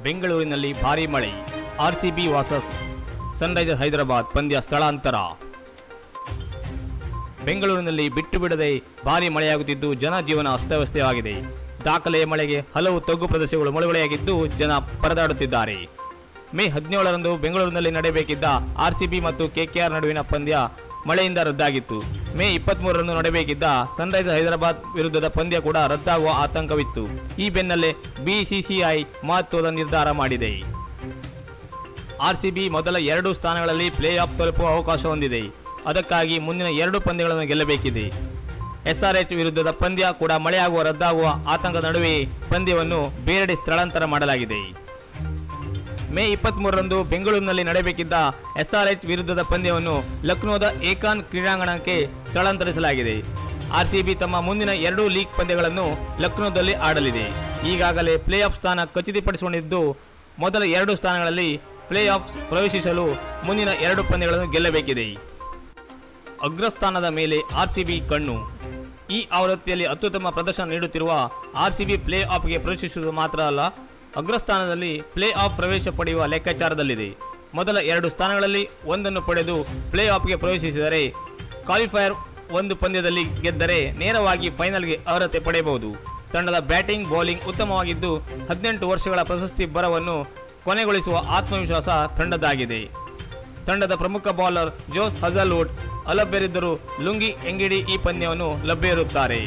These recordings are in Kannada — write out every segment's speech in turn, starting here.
ಬೆಂಗಳೂರಿನಲ್ಲಿ ಭಾರೀ ಮಳೆ. ಆರ್ಸಿಬಿ ವರ್ಸಸ್ ಸನ್ರೈಸರ್ಸ್ ಹೈದರಾಬಾದ್ ಪಂದ್ಯ ಸ್ಥಳಾಂತರ. ಬೆಂಗಳೂರಿನಲ್ಲಿ ಬಿಟ್ಟು ಬಿಡದೆ ಭಾರೀ ಮಳೆಯಾಗುತ್ತಿದ್ದು ಜನಜೀವನ ಅಸ್ತವ್ಯಸ್ತವಾಗಿದೆ. ದಾಖಲೆಯ ಮಳೆಗೆ ಹಲವು ತಗ್ಗು ಪ್ರದೇಶಗಳು ಮುಳುಗಡೆಯಾಗಿದ್ದು ಜನ ಪರದಾಡುತ್ತಿದ್ದಾರೆ. ಮೇ 17ರಂದು ಬೆಂಗಳೂರಿನಲ್ಲಿ ನಡೆಯಬೇಕಿದ್ದ ಆರ್ಸಿಬಿ ಮತ್ತು ಕೆಕೆಆರ್ ನಡುವಿನ ಪಂದ್ಯ ಮಳೆಯಿಂದ ರದ್ದಾಗಿತ್ತು. ಮೇ 23ರಂದು ನಡೆಯಬೇಕಿದ್ದ ಸನ್ರೈಸರ್ಸ್ ಹೈದರಾಬಾದ್ ವಿರುದ್ಧದ ಪಂದ್ಯ ಕೂಡ ರದ್ದಾಗುವ ಆತಂಕವಿತ್ತು. ಈ ಬೆನ್ನಲ್ಲೇ ಬಿಸಿಸಿಐ ಮಹತ್ವದ ನಿರ್ಧಾರ ಮಾಡಿದೆ. ಆರ್ಸಿಬಿ ಮೊದಲ 2 ಸ್ಥಾನಗಳಲ್ಲಿ ಪ್ಲೇ ಆಫ್ ತಲುಪುವ ಅವಕಾಶ ಹೊಂದಿದೆ. ಅದಕ್ಕಾಗಿ ಮುಂದಿನ 2 ಪಂದ್ಯಗಳನ್ನು ಗೆಲ್ಲಬೇಕಿದೆ. ಎಸ್ಆರ್ಎಚ್ ವಿರುದ್ಧದ ಪಂದ್ಯ ಕೂಡ ಮಳೆಯಾಗುವ ರದ್ದಾಗುವ ಆತಂಕದ ನಡುವೆ ಪಂದ್ಯವನ್ನು ಬೇರೆಡೆ ಸ್ಥಳಾಂತರ ಮಾಡಲಾಗಿದೆ. ಮೇ 23ರಂದು ಬೆಂಗಳೂರಿನಲ್ಲಿ ನಡೆಯಬೇಕಿದ್ದ ಎಸ್ಆರ್ಎಚ್ ವಿರುದ್ಧದ ಪಂದ್ಯವನ್ನು ಲಕ್ನೋದ ಏಕಾನ್ ಕ್ರೀಡಾಂಗಣಕ್ಕೆ ಸ್ಥಳಾಂತರಿಸಲಾಗಿದೆ. ಆರ್ಸಿಬಿ ತಮ್ಮ ಮುಂದಿನ 2 ಲೀಗ್ ಪಂದ್ಯಗಳನ್ನು ಲಕ್ನೋದಲ್ಲಿ ಆಡಲಿದೆ. ಈಗಾಗಲೇ ಪ್ಲೇ ಆಫ್ ಸ್ಥಾನ ಖಚಿತಪಡಿಸಿಕೊಂಡಿದ್ದು ಮೊದಲ 2 ಸ್ಥಾನಗಳಲ್ಲಿ ಪ್ಲೇ ಆಫ್ ಪ್ರವೇಶಿಸಲು ಮುಂದಿನ 2 ಪಂದ್ಯಗಳನ್ನು ಗೆಲ್ಲಬೇಕಿದೆ. ಅಗ್ರಸ್ಥಾನದ ಮೇಲೆ ಆರ್ಸಿಬಿ ಕಣ್ಣು. ಈ ಆವೃತ್ತಿಯಲ್ಲಿ ಅತ್ಯುತ್ತಮ ಪ್ರದರ್ಶನ ನೀಡುತ್ತಿರುವ ಆರ್ಸಿಬಿ ಪ್ಲೇ ಆಫ್ಗೆ ಪ್ರವೇಶಿಸುವುದು ಮಾತ್ರ ಅಲ್ಲ, ಅಗ್ರಸ್ಥಾನದಲ್ಲಿ ಪ್ಲೇ ಆಫ್ ಪ್ರವೇಶ ಪಡೆಯುವ ಲೆಕ್ಕಾಚಾರದಲ್ಲಿದೆ. ಮೊದಲ 2 ಸ್ಥಾನಗಳಲ್ಲಿ ಒಂದನ್ನು ಪಡೆದು ಪ್ಲೇ ಆಫ್ಗೆ ಪ್ರವೇಶಿಸಿದರೆ ಕ್ವಾಲಿಫೈಯರ್ 1 ಪಂದ್ಯದಲ್ಲಿ ಗೆದ್ದರೆ ನೇರವಾಗಿ ಫೈನಲ್ಗೆ ಅರ್ಹತೆ ಪಡೆಯಬಹುದು. ತಂಡದ ಬ್ಯಾಟಿಂಗ್ ಬೌಲಿಂಗ್ ಉತ್ತಮವಾಗಿದ್ದು 18 ವರ್ಷಗಳ ಪ್ರಶಸ್ತಿ ಬರವನ್ನು ಕೊನೆಗೊಳಿಸುವ ಆತ್ಮವಿಶ್ವಾಸ ತಂಡದ್ದಾಗಿದೆ. ತಂಡದ ಪ್ರಮುಖ ಬೌಲರ್ ಜೋಸ್ ಹಜಲ್ವುಡ್ ಅಲಭ್ಯರಿದ್ದರೂ ಲುಂಗಿ ಎಂಗಿಡಿ ಈ ಪಂದ್ಯವನ್ನು ಲಭ್ಯವಿರುತ್ತಾರೆ.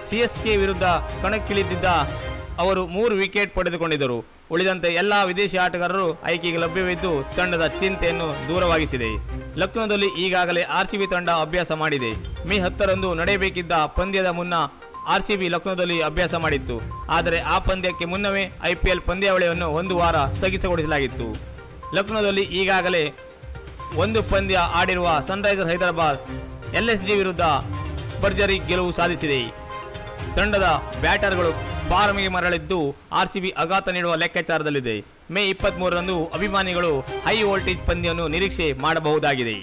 ಸಿಎಸ್ಕೆ ವಿರುದ್ಧ ಕಣಕ್ಕಿಳಿದಿದ್ದ ಅವರು 3 ವಿಕೆಟ್ ಪಡೆದುಕೊಂಡಿದ್ದರು. ಉಳಿದಂತೆ ಎಲ್ಲ ವಿದೇಶಿ ಆಟಗಾರರು ಆಯ್ಕೆಗೆ ಲಭ್ಯವಿದ್ದು ತಂಡದ ಚಿಂತೆಯನ್ನು ದೂರವಾಗಿಸಿದೆ. ಲಕ್ನೋದಲ್ಲಿ ಈಗಾಗಲೇ ಆರ್ಸಿಬಿ ತಂಡ ಅಭ್ಯಾಸ ಮಾಡಿದೆ. ಮೇ 10ರಂದು ನಡೆಯಬೇಕಿದ್ದ ಪಂದ್ಯದ ಮುನ್ನ ಆರ್ಸಿಬಿ ಲಕ್ನೋದಲ್ಲಿ ಅಭ್ಯಾಸ ಮಾಡಿತ್ತು. ಆದರೆ ಆ ಪಂದ್ಯಕ್ಕೆ ಮುನ್ನವೇ ಐಪಿಎಲ್ ಪಂದ್ಯಾವಳಿಯನ್ನು 1 ವಾರ ಸ್ಥಗಿತಗೊಳಿಸಲಾಗಿತ್ತು. ಲಕ್ನೋದಲ್ಲಿ ಈಗಾಗಲೇ 1 ಪಂದ್ಯ ಆಡಿರುವ ಸನ್ರೈಸರ್ಸ್ ಹೈದರಾಬಾದ್ ಎಲ್ಎಸ್ಜಿ ವಿರುದ್ಧ ಭರ್ಜರಿ ಗೆಲುವು ಸಾಧಿಸಿದೆ. ತಂಡದ ಬ್ಯಾಟರ್ಗಳು ಫಾರ್ಮ್ಗೆ ಮರಳಿದ್ದು ಆರ್ಸಿಬಿ ಆಘಾತ ನೀಡುವ ಲೆಕ್ಕಾಚಾರದಲ್ಲಿದೆ. ಮೇ 23ರಂದು ಅಭಿಮಾನಿಗಳು ಹೈ ವೋಲ್ಟೇಜ್ ಪಂದ್ಯವನ್ನು ನಿರೀಕ್ಷೆ ಮಾಡಬಹುದಾಗಿದೆ.